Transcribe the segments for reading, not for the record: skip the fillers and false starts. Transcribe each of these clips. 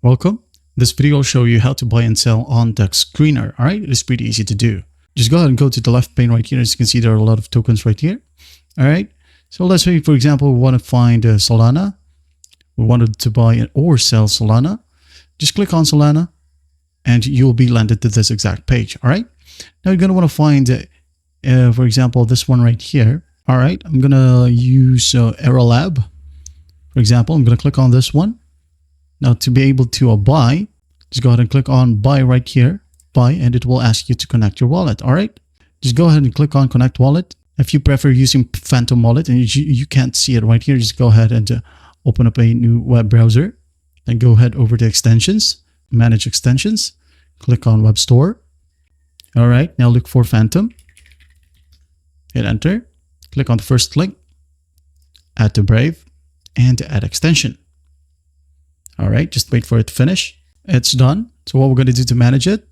Welcome. This video will show you how to buy and sell on Dexscreener. All right, it's pretty easy to do. Just go ahead and go to the left pane right here. As you can see, there are a lot of tokens right here. All right, so let's say, for example, we want to find Solana. We wanted to buy or sell Solana. Just click on Solana and you'll be landed to this exact page. All right, now you're going to want to find, for example, this one right here. All right, I'm going to use Lab. For example, I'm going to click on this one. Now to be able to buy, just go ahead and click on buy right here, buy, and it will ask you to connect your wallet. All right, just go ahead and click on connect wallet. If you prefer using Phantom wallet and you can't see it right here, just go ahead and open up a new web browser. Then go ahead over to extensions, manage extensions, click on web store. All right, now look for Phantom, hit enter, click on the first link, add to Brave, and add extension. All right, just wait for it to finish. It's done. So what we're going to do to manage it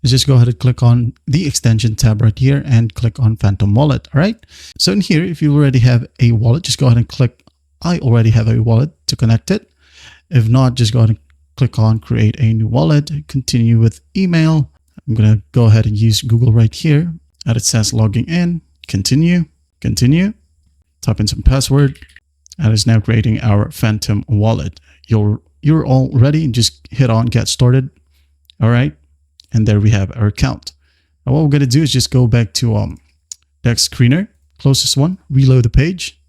is just go ahead and click on the extension tab right here and click on Phantom Wallet. All right. So in here, if you already have a wallet, just go ahead and click I already have a wallet to connect it. If not, just go ahead and click on create a new wallet, continue with email. I'm going to go ahead and use Google right here. And it says logging in, continue, type in some password. And it's now creating our Phantom wallet. You're all ready. Just hit on get started. All right. And there we have our account. Now what we're going to do is just go back to Dexscreener, closest one, reload the page.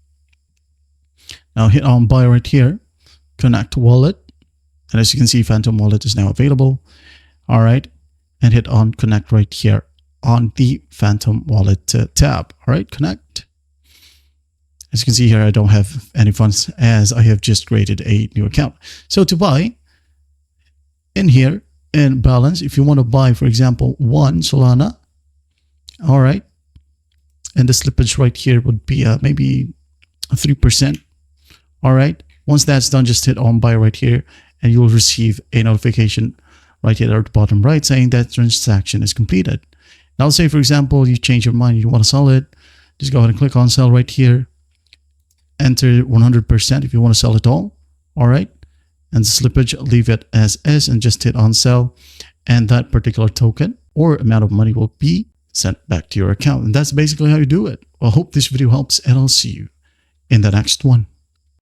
Now hit on buy right here, connect wallet. And as you can see, Phantom wallet is now available. All right. And hit on connect right here on the Phantom wallet tab. All right. Connect. As you can see here, I don't have any funds as I have just created a new account. So to buy in here in balance, if you want to buy, for example, 1 Solana, all right, and the slippage right here would be maybe 3%. All right. Once that's done, just hit on buy right here and you will receive a notification right here at the bottom right saying that transaction is completed. Now, say, for example, you change your mind, you want to sell it, just go ahead and click on sell right here. Enter 100% if you want to sell it all. All right. And the slippage, leave it as is and just hit on sell. And that particular token or amount of money will be sent back to your account. And that's basically how you do it. Well, I hope this video helps and I'll see you in the next one.